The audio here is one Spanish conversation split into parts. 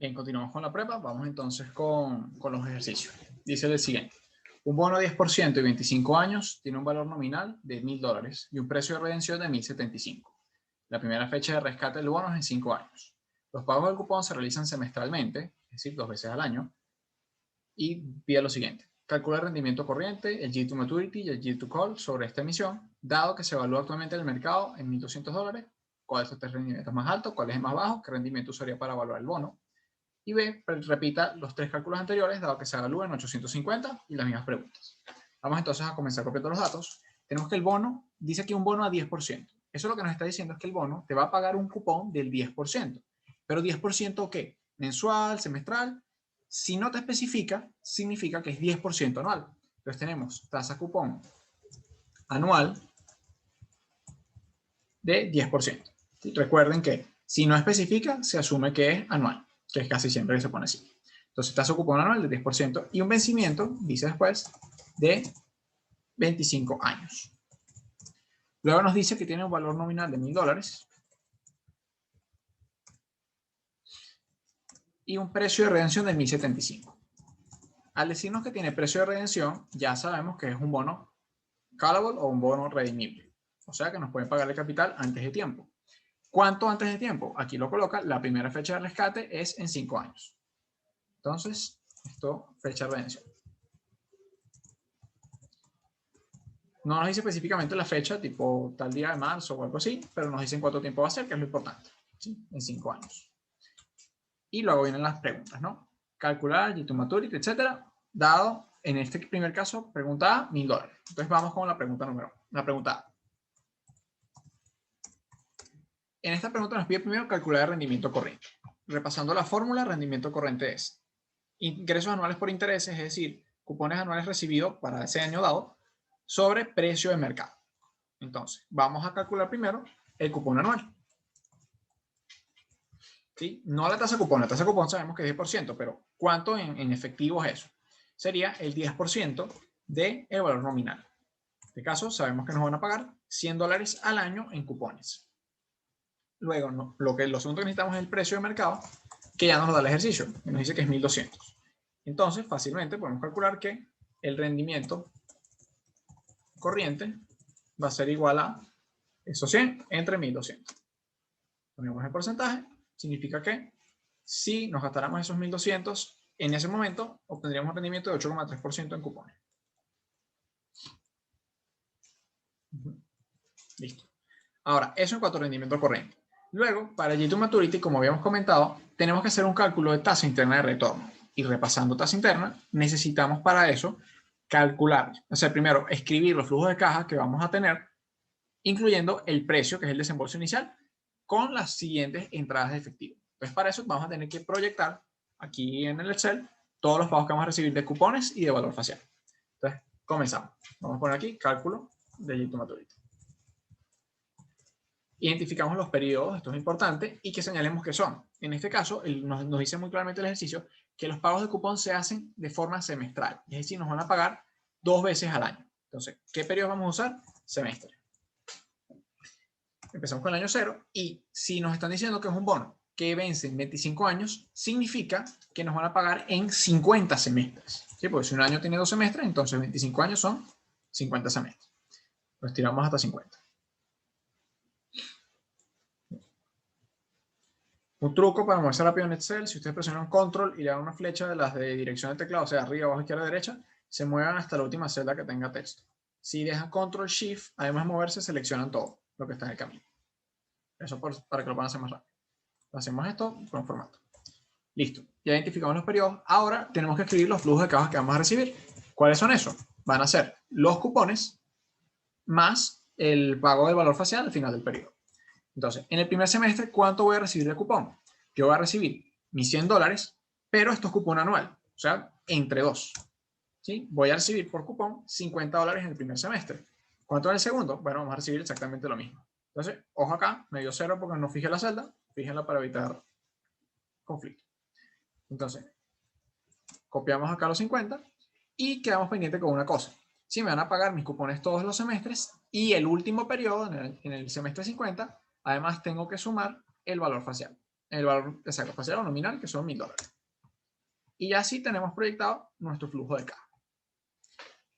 Bien, continuamos con la prueba. Vamos entonces con los ejercicios. Dice el siguiente. Un bono de 10% y 25 años tiene un valor nominal de $1.000 y un precio de redención de 1.075. La primera fecha de rescate del bono es en 5 años. Los pagos del cupón se realizan semestralmente, es decir, 2 veces al año. Y pide lo siguiente. Calcula el rendimiento corriente, el yield to maturity y el yield to call sobre esta emisión, dado que se evalúa actualmente en el mercado en $1.200. ¿Cuál es el rendimiento más alto? ¿Cuál es el más bajo? ¿Qué rendimiento usaría para evaluar el bono? Y B, repita los 3 cálculos anteriores, dado que se evalúa en 850 y las mismas preguntas. Vamos entonces a comenzar copiando los datos. Tenemos que el bono, dice que un bono a 10%. Eso lo que nos está diciendo es que el bono te va a pagar un cupón del 10%. ¿Pero 10% qué? ¿Mensual, semestral? Si no te especifica, significa que es 10% anual. Entonces tenemos tasa cupón anual de 10%. ¿Sí? Recuerden que si no especifica, se asume que es anual, que es casi siempre que se pone así. Entonces, tasa cupón anual de 10% y un vencimiento, dice después, de 25 años. Luego nos dice que tiene un valor nominal de $1.000 y un precio de redención de 1.075. Al decirnos que tiene precio de redención, ya sabemos que es un bono callable o un bono redimible. O sea que nos pueden pagar el capital antes de tiempo. ¿Cuánto antes de tiempo? Aquí lo coloca, la primera fecha de rescate es en 5 años. Entonces, esto, fecha de redención. No nos dice específicamente la fecha, tipo tal día de marzo o algo así, pero nos dicen cuánto tiempo va a ser, que es lo importante, ¿sí? En 5 años. Y luego vienen las preguntas, ¿no? Calcular, yield to maturity, etcétera, dado, en este primer caso, pregunta A, $1.000. Entonces vamos con la pregunta la pregunta A. En esta pregunta nos pide primero calcular el rendimiento corriente. Repasando la fórmula, rendimiento corriente es ingresos anuales por intereses, es decir, cupones anuales recibidos para ese año dado, sobre precio de mercado. Entonces, vamos a calcular primero el cupón anual. ¿Sí? No la tasa cupón sabemos que es 10%, pero ¿cuánto en efectivo es eso? Sería el 10% del valor nominal. En este caso, sabemos que nos van a pagar $100 al año en cupones. Luego, no, lo segundo que necesitamos es el precio de mercado, que ya nos lo da el ejercicio, que nos dice que es 1.200. Entonces, fácilmente podemos calcular que el rendimiento corriente va a ser igual a esos 100 entre 1.200. Ponemos el porcentaje, significa que si nos gastáramos esos 1.200, en ese momento obtendríamos un rendimiento de 8,3% en cupones. Listo. Ahora, eso en cuanto a rendimiento corriente. Luego, para yield to maturity, como habíamos comentado, tenemos que hacer un cálculo de tasa interna de retorno. Y repasando tasa interna, necesitamos para eso calcular, o sea, primero escribir los flujos de caja que vamos a tener, incluyendo el precio, que es el desembolso inicial, con las siguientes entradas de efectivo. Entonces, para eso vamos a tener que proyectar aquí en el Excel todos los pagos que vamos a recibir de cupones y de valor facial. Entonces, comenzamos. Vamos a poner aquí cálculo de yield to maturity. Identificamos los periodos, esto es importante, y que señalemos qué son. En este caso, nos dice muy claramente el ejercicio que los pagos de cupón se hacen de forma semestral, es decir, nos van a pagar 2 veces al año. Entonces, ¿qué periodo vamos a usar? Semestre. Empezamos con el año 0 y si nos están diciendo que es un bono que vence en 25 años, significa que nos van a pagar en 50 semestres. ¿Sí? Porque si un año tiene 2 semestres, entonces 25 años son 50 semestres. Los tiramos hasta 50. Un truco para moverse rápido en Excel, si ustedes presionan Control y le dan una flecha de las de dirección del teclado, o sea, arriba, abajo, izquierda, derecha, se muevan hasta la última celda que tenga texto. Si dejan Control Shift, además de moverse, seleccionan todo lo que está en el camino. Eso para que lo puedan hacer más rápido. Hacemos esto con formato. Listo. Ya identificamos los periodos. Ahora tenemos que escribir los flujos de caja que vamos a recibir. ¿Cuáles son esos? Van a ser los cupones más el pago del valor facial al final del periodo. Entonces, en el primer semestre, ¿cuánto voy a recibir de cupón? Yo voy a recibir mis $100, pero esto es cupón anual, o sea, entre 2. ¿Sí? Voy a recibir por cupón $50 en el primer semestre. ¿Cuánto en el segundo? Bueno, vamos a recibir exactamente lo mismo. Entonces, ojo acá, me dio 0 porque no fijé la celda, fíjenla para evitar conflicto. Entonces, copiamos acá los 50 y quedamos pendientes con una cosa. Si me van a pagar mis cupones todos los semestres y el último periodo, en el semestre 50, además tengo que sumar el valor facial. el valor de esa capacidad nominal, que son $1000. Y así tenemos proyectado nuestro flujo de caja.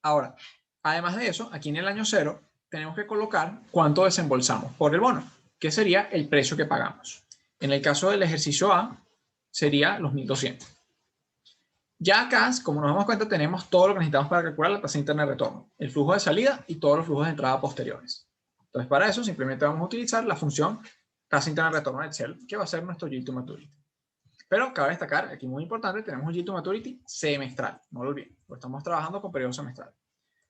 Ahora, además de eso, aquí en el año 0, tenemos que colocar cuánto desembolsamos por el bono, que sería el precio que pagamos. En el caso del ejercicio A, sería los 1200. Ya acá, como nos damos cuenta, tenemos todo lo que necesitamos para calcular la tasa interna de retorno, el flujo de salida y todos los flujos de entrada posteriores. Entonces, para eso simplemente vamos a utilizar la función tasa interna de retorno de Excel, que va a ser nuestro Yield to Maturity. Pero cabe destacar, aquí muy importante, tenemos un Yield to Maturity semestral, no lo olviden, porque estamos trabajando con periodo semestral.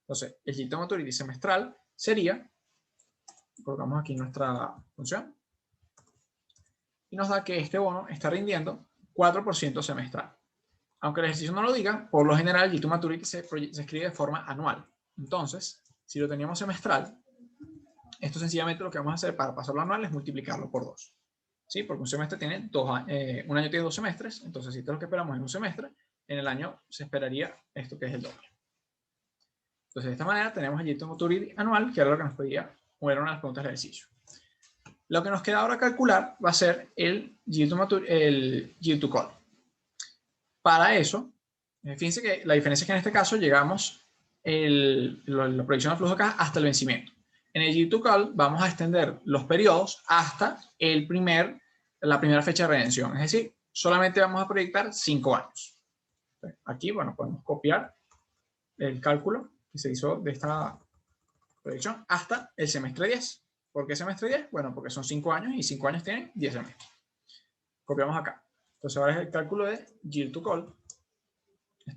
Entonces, el Yield to Maturity semestral sería, colocamos aquí nuestra función, y nos da que este bono está rindiendo 4% semestral. Aunque el ejercicio no lo diga, por lo general el Yield to Maturity se escribe de forma anual. Entonces, si lo teníamos semestral, esto sencillamente lo que vamos a hacer para pasarlo a anual es multiplicarlo por 2. ¿Sí? Porque un semestre tiene un año tiene 2 semestres, entonces si esto es lo que esperamos en un semestre, en el año se esperaría esto que es el doble. Entonces de esta manera tenemos el Yield to Maturity anual, que era lo que nos pedía, o era una de las preguntas del ejercicio. Lo que nos queda ahora calcular va a ser el Yield to Call. Para eso, fíjense que la diferencia es que en este caso llegamos la proyección de flujo de caja hasta el vencimiento. En el Yield to Call vamos a extender los periodos hasta la primera fecha de redención. Es decir, solamente vamos a proyectar 5 años. Aquí, bueno, podemos copiar el cálculo que se hizo de esta proyección hasta el semestre 10. ¿Por qué semestre 10? Bueno, porque son 5 años y 5 años tienen 10 semestres. Copiamos acá. Entonces ahora es el cálculo de Yield to Call.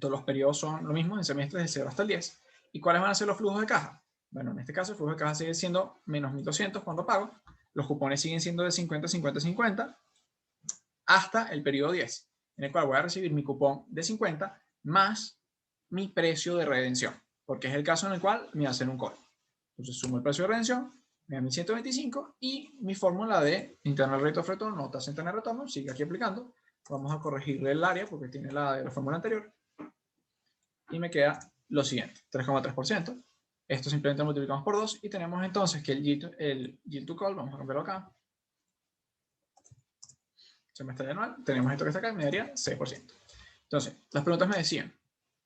Los periodos son lo mismo en semestres de 0 hasta el 10. ¿Y cuáles van a ser los flujos de caja? Bueno, en este caso el flujo de caja sigue siendo menos 1200 cuando pago. Los cupones siguen siendo de 50, 50, 50 hasta el periodo 10, en el cual voy a recibir mi cupón de 50 más mi precio de redención, porque es el caso en el cual me hacen un call. Entonces sumo el precio de redención, me da 1125 y mi fórmula de internal rate of return, no tasa interna de retorno, sigue aquí aplicando. Vamos a corregirle el área porque tiene la de la fórmula anterior. Y me queda lo siguiente, 3,3%. Esto simplemente lo multiplicamos por 2 y tenemos entonces que el Yield to Call, vamos a cambiarlo acá, semestre anual, tenemos esto que está acá, me daría 6%. Entonces, las preguntas me decían,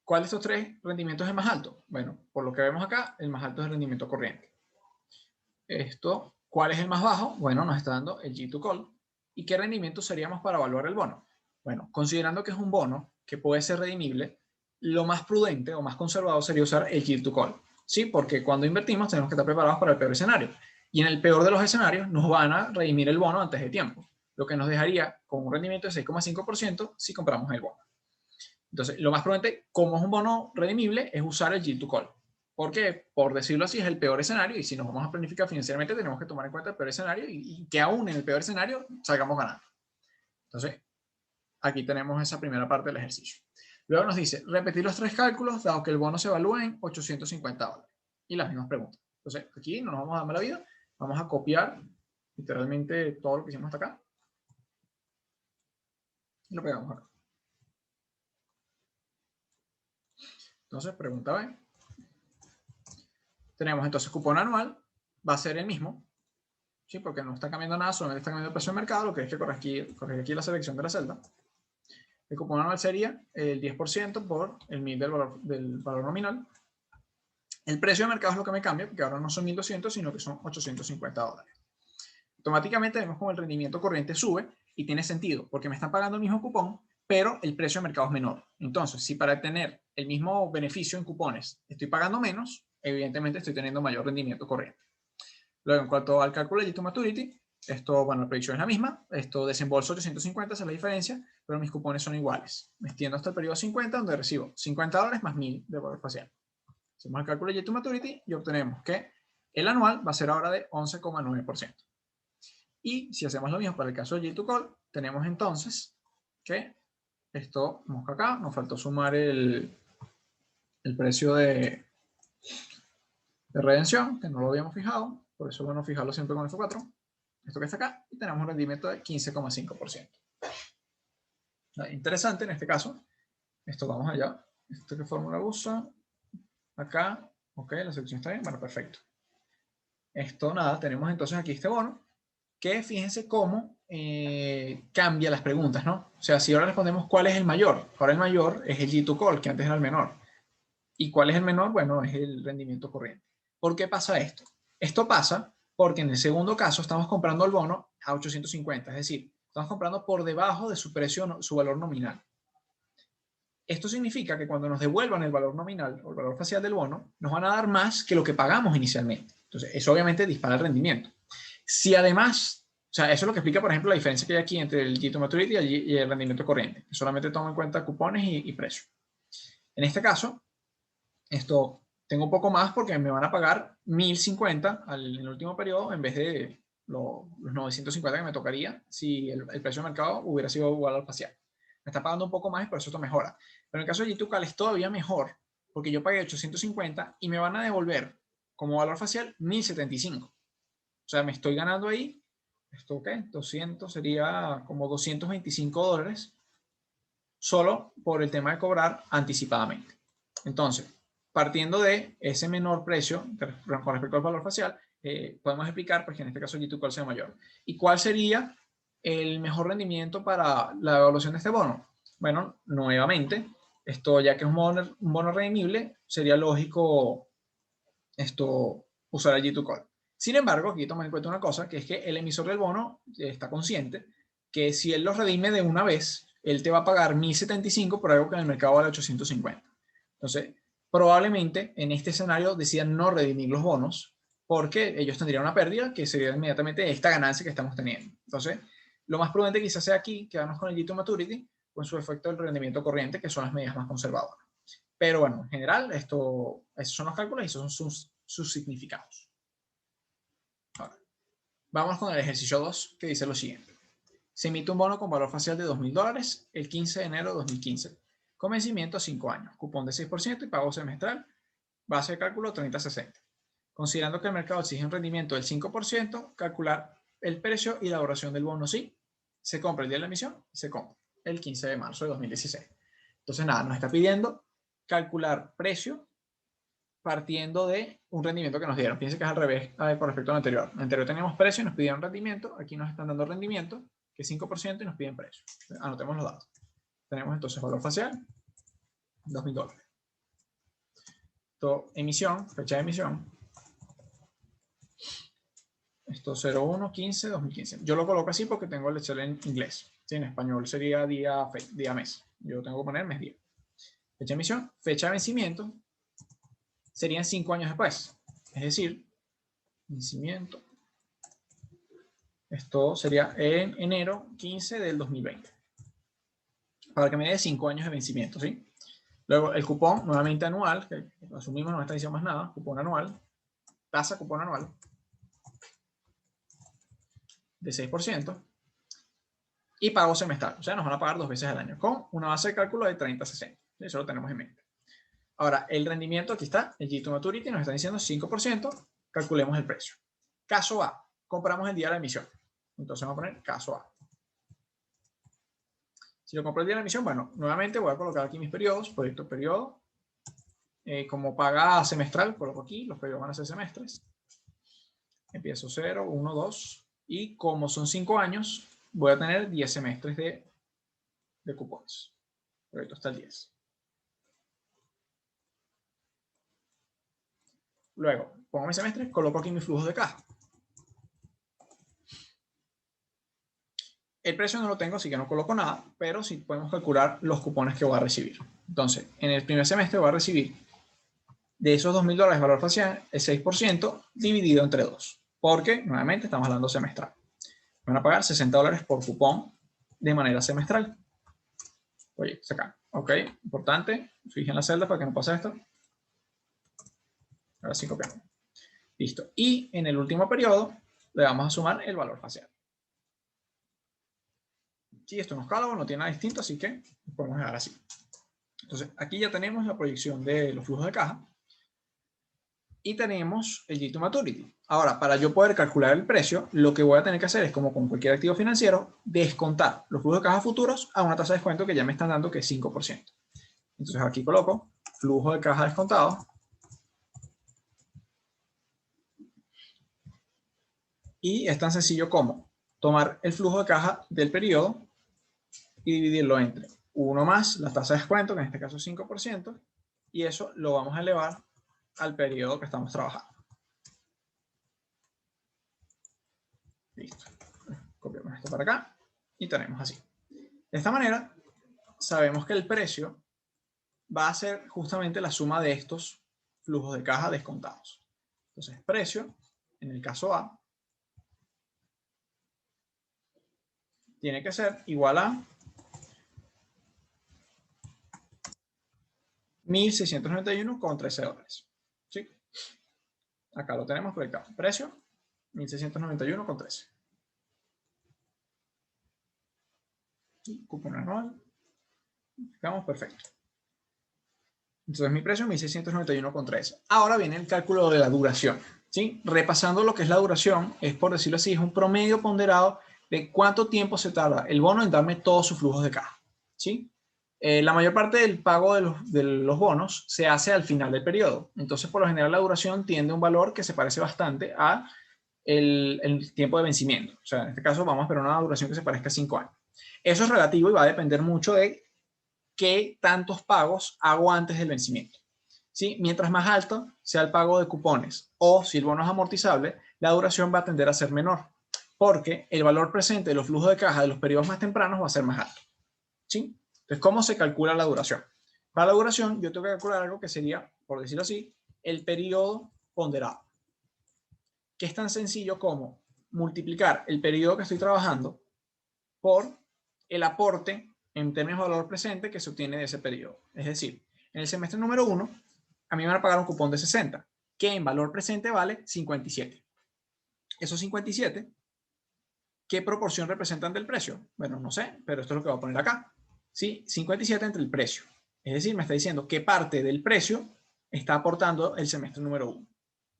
¿cuál de estos tres rendimientos es el más alto? Bueno, por lo que vemos acá, el más alto es el rendimiento corriente. ¿Cuál es el más bajo? Bueno, nos está dando el Yield to Call. ¿Y qué rendimiento seríamos para evaluar el bono? Bueno, considerando que es un bono que puede ser redimible, lo más prudente o más conservador sería usar el Yield to Call. ¿Sí? Porque cuando invertimos tenemos que estar preparados para el peor escenario. Y en el peor de los escenarios nos van a redimir el bono antes de tiempo, lo que nos dejaría con un rendimiento de 6,5% si compramos el bono. Entonces, lo más prudente, como es un bono redimible, es usar el Yield to Call. Porque, por decirlo así, es el peor escenario y si nos vamos a planificar financieramente tenemos que tomar en cuenta el peor escenario y que aún en el peor escenario salgamos ganando. Entonces, aquí tenemos esa primera parte del ejercicio. Luego nos dice, repetir los tres cálculos dado que el bono se evalúa en $850. Y las mismas preguntas. Entonces, aquí no nos vamos a dar mala vida. Vamos a copiar literalmente todo lo que hicimos hasta acá. Y lo pegamos acá. Entonces, pregunta B. Tenemos entonces cupón anual, va a ser el mismo, ¿sí? Porque no está cambiando nada, solamente está cambiando el precio de mercado, lo que es que corregir aquí la selección de la celda. El cupón anual sería el 10% por el 1000 del valor nominal. El precio de mercado es lo que me cambia, porque ahora no son 1200, sino que son $850. Automáticamente vemos como el rendimiento corriente sube y tiene sentido, porque me están pagando el mismo cupón, pero el precio de mercado es menor. Entonces, si para tener el mismo beneficio en cupones estoy pagando menos, evidentemente estoy teniendo mayor rendimiento corriente. Luego, en cuanto al cálculo de Yield to Maturity, la predicción es la misma. Desembolso 850, esa es la diferencia, pero mis cupones son iguales. Me extiendo hasta el periodo 50, donde recibo $50 más 1000 de valor facial. Hacemos el cálculo de Yield to Maturity y obtenemos que el anual va a ser ahora de 11,9%. Y si hacemos lo mismo para el caso de Yield to Call, tenemos entonces que vamos acá, nos faltó sumar el precio de redención, que no lo habíamos fijado, por eso es bueno fijarlo siempre con F4. Esto que está acá, y tenemos un rendimiento de 15,5%. Interesante en este caso. Vamos allá. ¿Qué fórmula usa? Acá, ok, la selección está bien, bueno, perfecto. Nada, tenemos entonces aquí este bono, que fíjense cómo cambia las preguntas, ¿no? O sea, si ahora respondemos cuál es el mayor, ahora el mayor es el G2 call, que antes era el menor. ¿Y cuál es el menor? Bueno, es el rendimiento corriente. ¿Por qué pasa esto? Esto pasa porque en el segundo caso estamos comprando el bono a 850, es decir, estamos comprando por debajo de su precio, su valor nominal. Esto significa que cuando nos devuelvan el valor nominal o el valor facial del bono, nos van a dar más que lo que pagamos inicialmente. Entonces, eso obviamente dispara el rendimiento. Si además, o sea, eso es lo que explica, por ejemplo, la diferencia que hay aquí entre el G2 Maturity y el rendimiento corriente. Solamente toma en cuenta cupones y precio. En este caso, esto tengo un poco más porque me van a pagar 1050 en el último periodo en vez de los 950 que me tocaría si el precio de mercado hubiera sido igual al facial. Me está pagando un poco más y por eso esto mejora. Pero en el caso de G2 Cal es todavía mejor porque yo pagué 850 y me van a devolver como valor facial 1075. O sea, me estoy ganando ahí, ¿esto qué? 200 sería como $225 solo por el tema de cobrar anticipadamente. Entonces, partiendo de ese menor precio con respecto al valor facial, podemos explicar pues, que en este caso G2 cuál sea mayor. ¿Y cuál sería el mejor rendimiento para la evaluación de este bono? Bueno, nuevamente, esto ya que es un bono redimible, sería lógico usar el G2 Call. Sin embargo, aquí tomen en cuenta una cosa, que es que el emisor del bono está consciente que si él los redime de una vez, él te va a pagar 1075 por algo que en el mercado vale 850. Entonces, probablemente en este escenario decidan no redimir los bonos porque ellos tendrían una pérdida que sería inmediatamente esta ganancia que estamos teniendo. Entonces, lo más prudente quizás sea aquí quedarnos con el G2 Maturity con su efecto del rendimiento corriente, que son las medidas más conservadoras. Pero bueno, en general, esos son los cálculos y esos son sus significados. Ahora, vamos con el ejercicio 2, que dice lo siguiente. Se emite un bono con valor facial de $2.000 el 15 de enero de 2015, con vencimiento a 5 años, cupón de 6% y pago semestral, base de cálculo 3060. Considerando que el mercado exige un rendimiento del 5%, calcular el precio y la duración del bono sí. Se compra el día de la emisión y se compra el 15 de marzo de 2016. Entonces, nada, nos está pidiendo calcular precio partiendo de un rendimiento que nos dieron. Fíjense que es al revés con respecto al anterior. En el anterior teníamos precio y nos pidieron rendimiento. Aquí nos están dando rendimiento, que es 5%, y nos piden precio. Anotemos los datos. Tenemos entonces valor facial, $2.000. Esto, emisión, fecha de emisión. Esto 01/15/2015. Yo lo coloco así porque tengo el Excel en inglés. ¿Sí? En español sería día mes. Yo tengo que poner mes día. Fecha de emisión, fecha de vencimiento. Serían 5 años después. Es decir, vencimiento. Esto sería en enero 15 del 2020. Para que me dé 5 años de vencimiento, ¿sí? Luego el cupón, nuevamente anual, que asumimos no me está diciendo más nada, cupón anual, tasa cupón anual de 6% y pago semestral. O sea, nos van a pagar 2 veces al año con una base de cálculo de 30/60. Eso lo tenemos en mente. Ahora, el rendimiento, aquí está, el G2 Maturity nos está diciendo 5%, calculemos el precio. Caso A, compramos el día de la emisión. Entonces vamos a poner caso A. Si lo compro el día de la emisión, bueno, nuevamente voy a colocar aquí mis periodos, proyecto periodo. Como paga semestral, coloco aquí, los periodos van a ser semestres. Empiezo 0, 1, 2. Y como son 5 años, voy a tener 10 semestres de cupones. Proyecto hasta el 10. Luego, pongo mi semestre, coloco aquí mi flujo de caja. El precio no lo tengo, así que no coloco nada, pero sí podemos calcular los cupones que voy a recibir. Entonces, en el primer semestre voy a recibir de esos $2.000 valor facial, el 6% dividido entre 2, porque nuevamente estamos hablando semestral. Me van a pagar $60 por cupón de manera semestral. Oye, saca. Ok, importante. Fijen la celda para que no pase esto. Ahora sí copiamos. Listo. Y en el último periodo le vamos a sumar el valor facial. Sí, esto no es escalable, no tiene nada distinto, así que lo podemos dejar así. Entonces, aquí ya tenemos la proyección de los flujos de caja y tenemos el G2 Maturity. Ahora, para yo poder calcular el precio, lo que voy a tener que hacer es, como con cualquier activo financiero, descontar los flujos de caja futuros a una tasa de descuento que ya me están dando, que es 5%. Entonces, aquí coloco flujo de caja descontado. Y es tan sencillo como tomar el flujo de caja del periodo y dividirlo entre 1 más la tasa de descuento, que en este caso es 5%, y eso lo vamos a elevar al periodo que estamos trabajando. Listo. Copiamos esto para acá y tenemos así. De esta manera, sabemos que el precio va a ser justamente la suma de estos flujos de caja descontados. Entonces, precio, en el caso A, tiene que ser igual a 1.691,13 dólares. ¿Sí? Acá lo tenemos proyectado. Precio, 1.691,13. Cupón anual. Digamos, perfecto. Entonces mi precio es 1.691,13. Ahora viene el cálculo de la duración. ¿Sí? Repasando lo que es la duración, es por decirlo así, es un promedio ponderado de cuánto tiempo se tarda el bono en darme todos sus flujos de caja. ¿Sí? La mayor parte del pago de los bonos se hace al final del periodo. Entonces, por lo general, la duración tiende a un valor que se parece bastante a el tiempo de vencimiento. O sea, en este caso vamos a esperar una duración que se parezca a 5 años. Eso es relativo y va a depender mucho de qué tantos pagos hago antes del vencimiento. ¿Sí? Mientras más alto sea el pago de cupones o si el bono es amortizable, la duración va a tender a ser menor porque el valor presente de los flujos de caja de los periodos más tempranos va a ser más alto. ¿Sí? Entonces, ¿cómo se calcula la duración? Para la duración, yo tengo que calcular algo que sería, por decirlo así, el periodo ponderado, que es tan sencillo como multiplicar el periodo que estoy trabajando por el aporte en términos de valor presente que se obtiene de ese periodo. Es decir, en el semestre número 1, a mí me van a pagar un cupón de 60, que en valor presente vale 57. Esos 57, ¿qué proporción representan del precio? Bueno, no sé, pero esto es lo que voy a poner acá. ¿Sí? 57 entre el precio. Es decir, me está diciendo qué parte del precio está aportando el semestre número 1.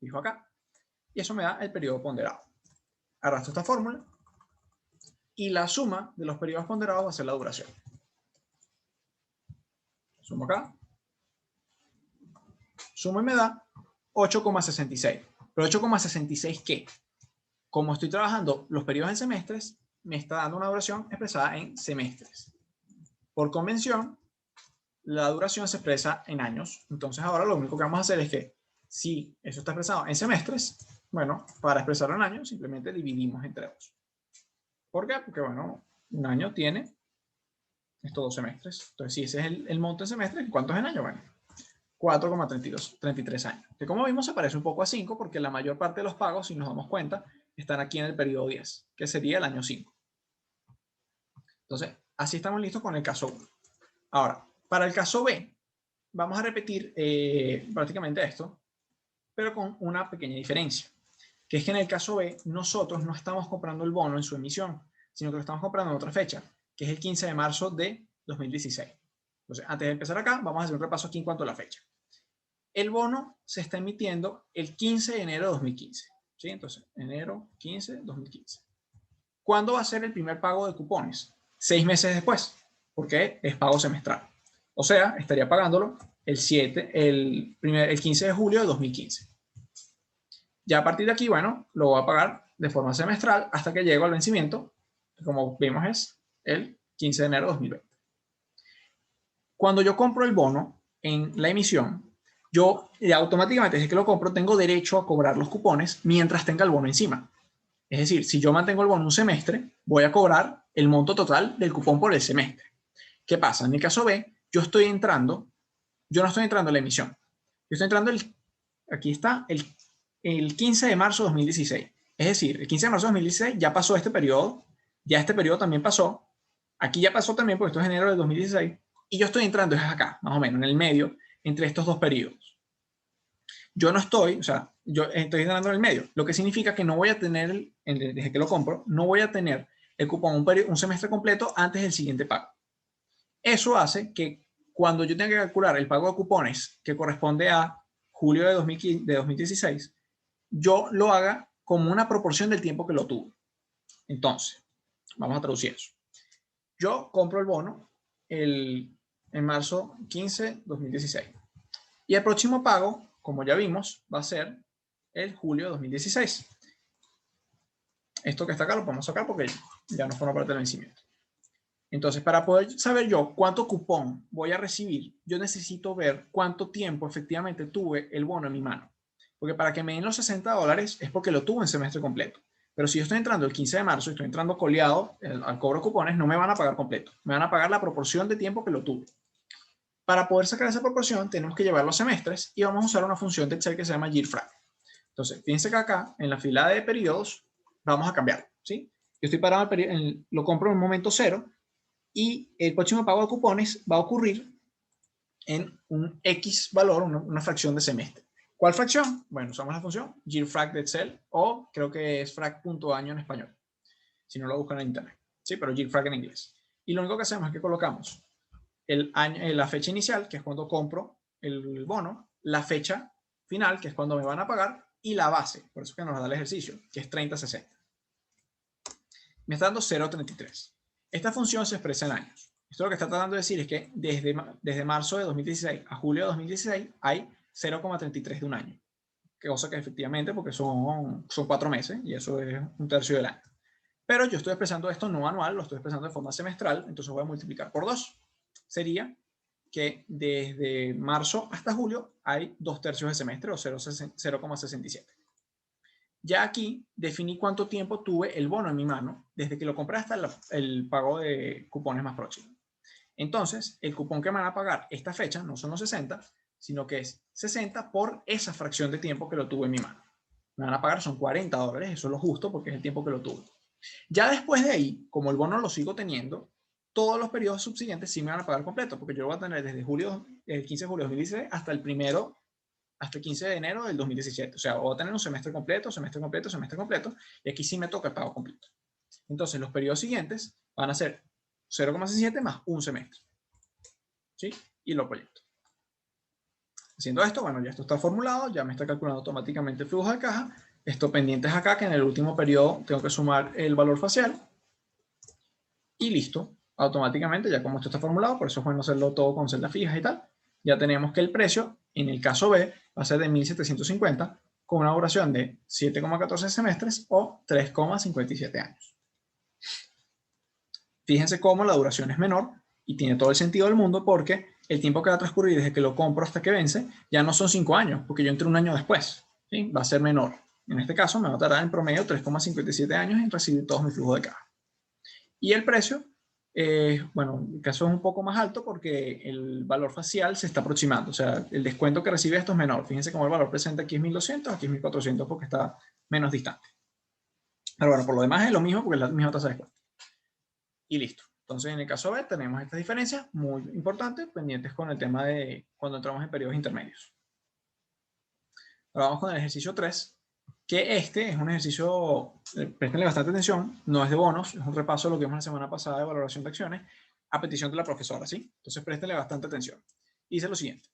Dijo acá. Y eso me da el periodo ponderado. Arrastro esta fórmula y la suma de los periodos ponderados va a ser la duración. Sumo acá. Sumo y me da 8,66. ¿Pero 8,66 qué? Como estoy trabajando los periodos en semestres, me está dando una duración expresada en semestres. Por convención, la duración se expresa en años. Entonces ahora lo único que vamos a hacer es que si eso está expresado en semestres, bueno, para expresarlo en años simplemente dividimos entre 2. ¿Por qué? Porque bueno, un año tiene estos 2 semestres. Entonces si ese es el monto en semestres, ¿cuántos en año? Bueno, 4,33 años. Que como vimos se parece un poco a 5 porque la mayor parte de los pagos, si nos damos cuenta, están aquí en el periodo 10, que sería el año 5. Entonces, así estamos listos con el caso 1. Ahora, para el caso B, vamos a repetir prácticamente esto, pero con una pequeña diferencia, que es que en el caso B, nosotros no estamos comprando el bono en su emisión, sino que lo estamos comprando en otra fecha, que es el 15 de marzo de 2016. Entonces, antes de empezar acá, vamos a hacer un repaso aquí en cuanto a la fecha. El bono se está emitiendo el 15 de enero de 2015. ¿Sí? Entonces, enero 15 de 2015. ¿Cuándo va a ser el primer pago de cupones? 6 meses después, porque es pago semestral. O sea, estaría pagándolo el 15 de julio de 2015. Ya a partir de aquí, bueno, lo voy a pagar de forma semestral hasta que llegue al vencimiento, que como vimos es el 15 de enero de 2020. Cuando yo compro el bono en la emisión, yo automáticamente desde que lo compro tengo derecho a cobrar los cupones mientras tenga el bono encima. Es decir, si yo mantengo el bono un semestre, voy a cobrar el monto total del cupón por el semestre. ¿Qué pasa? En el caso B, yo no estoy entrando en la emisión. Yo estoy entrando, aquí está, el 15 de marzo de 2016. Es decir, el 15 de marzo de 2016 ya pasó este periodo, ya este periodo también pasó, aquí ya pasó también porque esto es enero de 2016, y yo estoy entrando es acá, más o menos, en el medio, entre estos dos periodos. Yo no estoy, o sea, yo estoy entrando en el medio, lo que significa que no voy a tener, desde que lo compro, no voy a tener el cupón un semestre completo antes del siguiente pago. Eso hace que cuando yo tenga que calcular el pago de cupones que corresponde a julio de 2016, yo lo haga como una proporción del tiempo que lo tuve. Entonces, vamos a traducir eso. Yo compro el bono en marzo 15, 2016. Y el próximo pago, como ya vimos, va a ser el julio de 2016. Esto que está acá lo podemos sacar porque ya no forma parte del vencimiento. Entonces, para poder saber yo cuánto cupón voy a recibir, yo necesito ver cuánto tiempo efectivamente tuve el bono en mi mano. Porque para que me den los $60 es porque lo tuve en semestre completo. Pero si yo estoy entrando el 15 de marzo y estoy entrando coleado al cobro de cupones, no me van a pagar completo. Me van a pagar la proporción de tiempo que lo tuve. Para poder sacar esa proporción, tenemos que llevar los semestres y vamos a usar una función de Excel que se llama year_frac. Entonces, fíjense que acá, en la fila de periodos, vamos a cambiar, ¿sí? Yo estoy parado, lo compro en un momento cero y el próximo pago de cupones va a ocurrir en un X valor, una fracción de semestre. ¿Cuál fracción? Bueno, usamos la función year_frac de Excel o creo que es frac.año en español, si no lo buscan en internet, ¿sí? Pero year_frac en inglés. Y lo único que hacemos es que colocamos el año, la fecha inicial, que es cuando compro el bono, la fecha final, que es cuando me van a pagar, y la base, por eso que nos da el ejercicio, que es 30/60. Me está dando 0,33. Esta función se expresa en años. Esto lo que está tratando de decir es que desde marzo de 2016 a julio de 2016 hay 0,33 de un año. Cosa que efectivamente, porque son 4 meses y eso es un tercio del año. Pero yo estoy expresando esto no anual, lo estoy expresando de forma semestral, entonces voy a multiplicar por 2. Sería que desde marzo hasta julio hay 2/3 de semestre o 0,67. Ya aquí definí cuánto tiempo tuve el bono en mi mano desde que lo compré hasta el pago de cupones más próximo. Entonces, el cupón que me van a pagar esta fecha no son los 60, sino que es 60 por esa fracción de tiempo que lo tuve en mi mano. Me van a pagar son $40, eso es lo justo porque es el tiempo que lo tuve. Ya después de ahí, como el bono lo sigo teniendo, todos los periodos subsiguientes sí me van a pagar completo, porque yo lo voy a tener desde el 15 de julio de 2016 hasta el 15 de enero del 2017. O sea, voy a tener un semestre completo, semestre completo, semestre completo, y aquí sí me toca el pago completo. Entonces, los periodos siguientes van a ser 0,67 más un semestre. ¿Sí? Y lo proyecto. Haciendo esto, bueno, ya esto está formulado, ya me está calculando automáticamente el flujo de caja. Esto pendientes acá, que en el último periodo tengo que sumar el valor facial. Y listo, automáticamente, ya como esto está formulado, por eso es bueno hacerlo todo con celdas fijas y tal, ya tenemos que el precio, en el caso B, va a ser de 1.750, con una duración de 7,14 semestres o 3,57 años. Fíjense cómo la duración es menor y tiene todo el sentido del mundo porque el tiempo que va a transcurrir desde que lo compro hasta que vence ya no son 5 años, porque yo entré un año después, ¿sí? Va a ser menor. En este caso me va a tardar en promedio 3,57 años en recibir todos mis flujos de caja. Y el precio, bueno, el caso es un poco más alto porque el valor facial se está aproximando. O sea, el descuento que recibe esto es menor. Fíjense cómo el valor presente aquí es 1.200, aquí es 1.400 porque está menos distante. Pero bueno, por lo demás es lo mismo porque es la misma tasa de descuento. Y listo. Entonces, en el caso B tenemos estas diferencias muy importantes, pendientes con el tema de cuando entramos en periodos intermedios. Ahora vamos con el ejercicio 3, que este es un ejercicio, préstenle bastante atención, no es de bonos, es un repaso de lo que vimos la semana pasada de valoración de acciones, a petición de la profesora, ¿sí? Entonces préstenle bastante atención. Dice lo siguiente,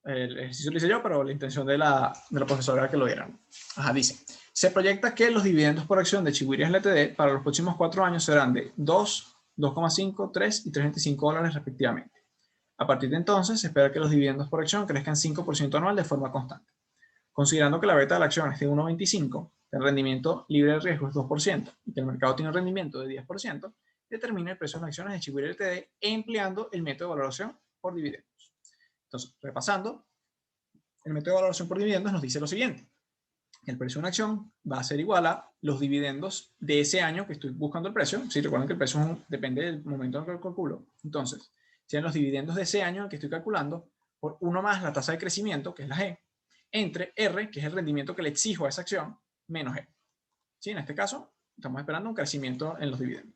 el ejercicio lo hice yo, pero la intención de la profesora era que lo dieran. Ajá, dice, se proyecta que los dividendos por acción de Chiguirias Ltd. Para los próximos 4 años serán de 2, 2,5, 3 y 3.25 dólares respectivamente. A partir de entonces, se espera que los dividendos por acción crezcan 5% anual de forma constante. Considerando que la beta de la acción es de 1,25, el rendimiento libre de riesgo es 2% y que el mercado tiene un rendimiento de 10%, determina el precio de las acciones de Chiguirias Ltd. empleando el método de valoración por dividendos. Entonces, repasando, el método de valoración por dividendos nos dice lo siguiente. El precio de una acción va a ser igual a los dividendos de ese año que estoy buscando el precio. Sí, recuerden que el precio depende del momento en que lo calculo. Entonces, sean los dividendos de ese año que estoy calculando por 1 más la tasa de crecimiento, que es la G, entre R, que es el rendimiento que le exijo a esa acción, menos G. ¿Sí? En este caso, estamos esperando un crecimiento en los dividendos.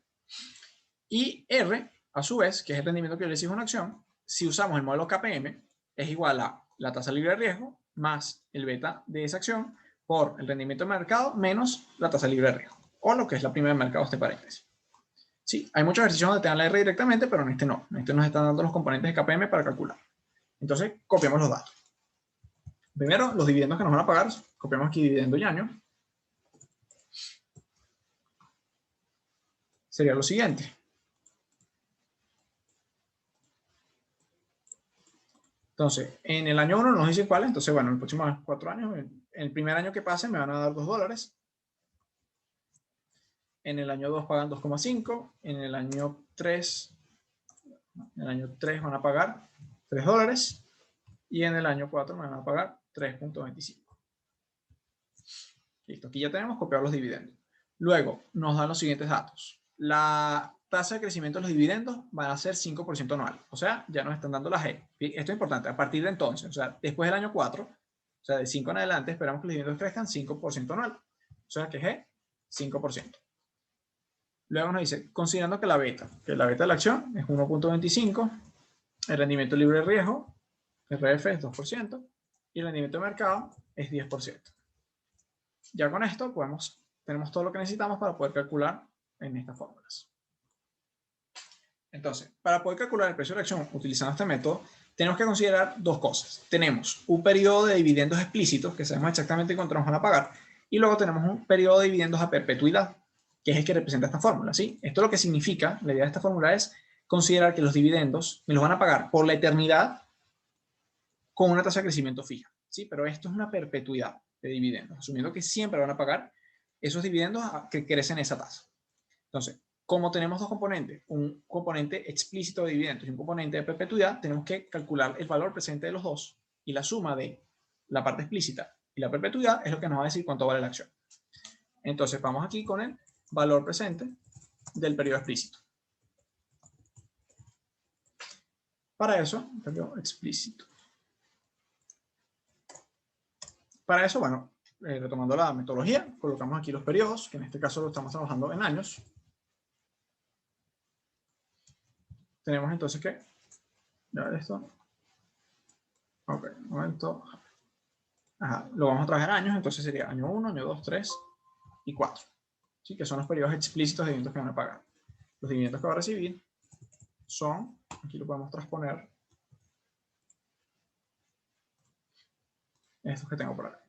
Y R, a su vez, que es el rendimiento que yo le exijo a una acción, si usamos el modelo KPM, es igual a la tasa libre de riesgo más el beta de esa acción por el rendimiento de mercado menos la tasa libre de riesgo, o lo que es la prima de mercado, este paréntesis. Sí, hay muchos ejercicios donde te dan la R directamente, pero en este no. En este nos están dando los componentes de KPM para calcular. Entonces, copiamos los datos. Primero, los dividendos que nos van a pagar. Copiamos aquí dividendo y año. Sería lo siguiente. Entonces, en el año 1 nos dicen cuál. Entonces, bueno, en los próximos 4 años, en el primer año que pase me van a dar $2. en el año 2 pagan 2,5, en el año 3 van a pagar $3 y en el año 4 van a pagar 3.25. Listo, aquí ya tenemos copiados los dividendos. Luego nos dan los siguientes datos. La tasa de crecimiento de los dividendos van a ser 5% anual. O sea, ya nos están dando la G. Esto es importante. A partir de entonces, o sea, después del año 4, o sea, de 5 en adelante, esperamos que los dividendos crezcan 5% anual. O sea, que G, 5%. Luego nos dice, considerando que la beta de la acción es 1.25, el rendimiento libre de riesgo, RF, es 2%, y el rendimiento de mercado es 10%. Ya con esto tenemos todo lo que necesitamos para poder calcular en estas fórmulas. Entonces, para poder calcular el precio de la acción utilizando este método, tenemos que considerar dos cosas. Tenemos un periodo de dividendos explícitos, que sabemos exactamente cuánto nos van a pagar, y luego tenemos un periodo de dividendos a perpetuidad, que es el que representa esta fórmula, ¿sí? Esto lo que significa, la idea de esta fórmula es considerar que los dividendos me los van a pagar por la eternidad con una tasa de crecimiento fija, ¿sí? Pero esto es una perpetuidad de dividendos, asumiendo que siempre van a pagar esos dividendos que crecen esa tasa. Entonces, como tenemos dos componentes, un componente explícito de dividendos y un componente de perpetuidad, tenemos que calcular el valor presente de los dos y la suma de la parte explícita y la perpetuidad es lo que nos va a decir cuánto vale la acción. Entonces, vamos aquí con el valor presente del periodo explícito. Para eso, periodo explícito. Para eso, bueno, retomando la metodología, colocamos aquí los periodos, que en este caso lo estamos trabajando en años. Tenemos entonces que, ya ver esto. Ok, un momento. Ajá, lo vamos a trabajar en años, entonces sería año 1, año 2, 3 y 4. ¿Sí? Que son los periodos explícitos de dividendos que van a pagar. Los dividendos que va a recibir son, aquí lo podemos transponer, estos que tengo por acá.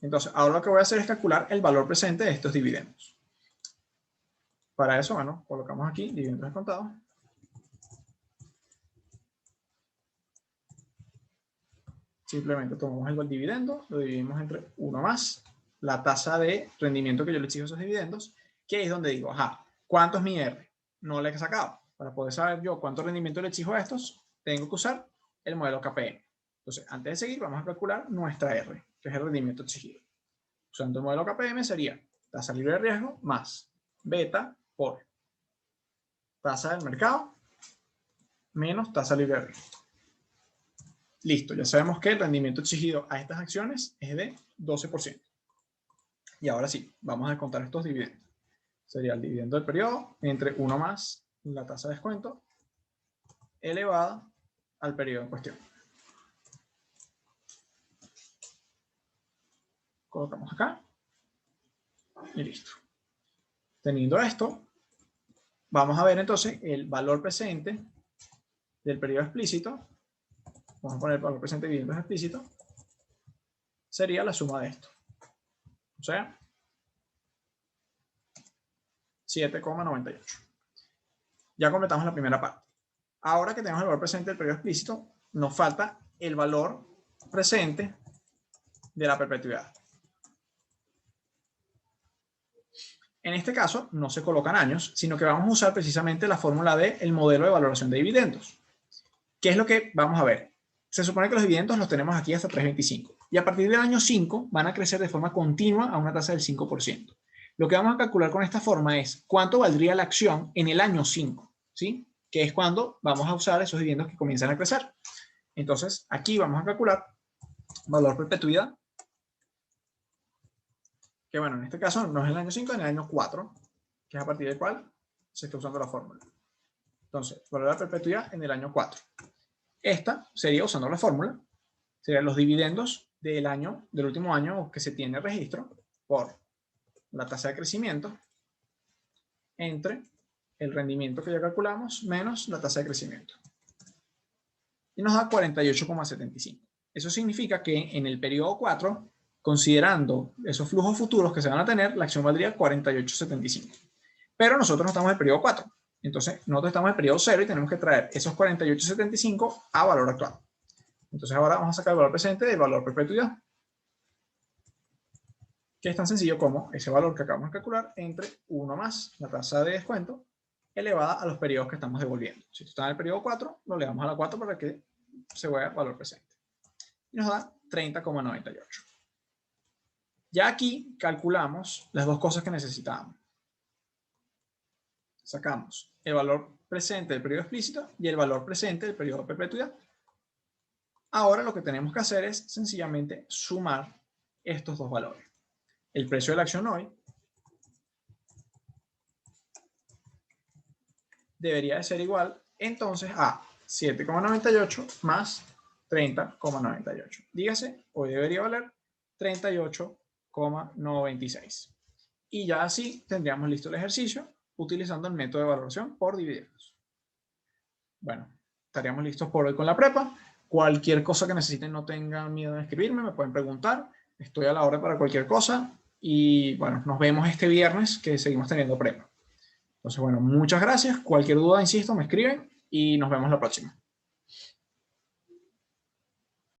Entonces, ahora lo que voy a hacer es calcular el valor presente de estos dividendos. Para eso, bueno, colocamos aquí dividendos descontados. Simplemente tomamos el dividendo, lo dividimos entre 1 más la tasa de rendimiento que yo le exijo a esos dividendos, que es donde digo, ajá, ¿cuánto es mi R? No le he sacado. Para poder saber yo cuánto rendimiento le exijo a estos, tengo que usar el modelo KPM. Entonces, antes de seguir, vamos a calcular nuestra R, que es el rendimiento exigido. Usando el modelo KPM sería tasa libre de riesgo más beta por tasa del mercado menos tasa libre de riesgo. Listo, ya sabemos que el rendimiento exigido a estas acciones es de 12%. Y ahora sí, vamos a descontar estos dividendos. Sería el dividendo del periodo entre 1 más la tasa de descuento elevada al periodo en cuestión. Colocamos acá y listo. Teniendo esto, vamos a ver entonces el valor presente del periodo explícito. Vamos a poner el valor presente de dividendos explícito. Sería la suma de esto. O sea, 7,98. Ya completamos la primera parte. Ahora que tenemos el valor presente del periodo explícito, nos falta el valor presente de la perpetuidad. En este caso, no se colocan años, sino que vamos a usar precisamente la fórmula del modelo de valoración de dividendos. ¿Qué es lo que vamos a ver? Se supone que los dividendos los tenemos aquí hasta 3.25. Y a partir del año 5 van a crecer de forma continua a una tasa del 5%. Lo que vamos a calcular con esta forma es cuánto valdría la acción en el año 5, ¿sí? Que es cuando vamos a usar esos dividendos que comienzan a crecer. Entonces, aquí vamos a calcular valor perpetuidad, que bueno, en este caso no es el año 5, es el año 4, que es a partir del cual se está usando la fórmula. Entonces, valor de perpetuidad en el año 4. Esta sería, usando la fórmula, serían los dividendos del último año que se tiene registro por la tasa de crecimiento entre el rendimiento que ya calculamos menos la tasa de crecimiento. Y nos da 48,75. Eso significa que en el periodo 4, considerando esos flujos futuros que se van a tener, la acción valdría 48,75. Pero nosotros no estamos en el periodo 4. Entonces, nosotros estamos en el periodo 0 y tenemos que traer esos 48,75 a valor actual. Entonces, ahora vamos a sacar el valor presente del valor perpetuidad, que es tan sencillo como ese valor que acabamos de calcular entre 1 más la tasa de descuento elevada a los periodos que estamos devolviendo. Si esto está en el periodo 4, lo elevamos a la 4 para que se vea el valor presente. Y nos da 30,98. Ya aquí calculamos las dos cosas que necesitábamos. Sacamos el valor presente del periodo explícito y el valor presente del periodo de perpetuidad. Ahora lo que tenemos que hacer es sencillamente sumar estos dos valores. El precio de la acción hoy debería de ser igual entonces a 7,98 más 30,98. Dígase, hoy debería valer 38,96. Y ya así tendríamos listo el ejercicio utilizando el método de valoración por dividirlos. Bueno, estaríamos listos por hoy con la prepa. Cualquier cosa que necesiten, no tengan miedo en escribirme, me pueden preguntar. Estoy a la hora para cualquier cosa. Y bueno, nos vemos este viernes que seguimos teniendo prepa. Entonces, bueno, muchas gracias. Cualquier duda, insisto, me escriben y nos vemos la próxima.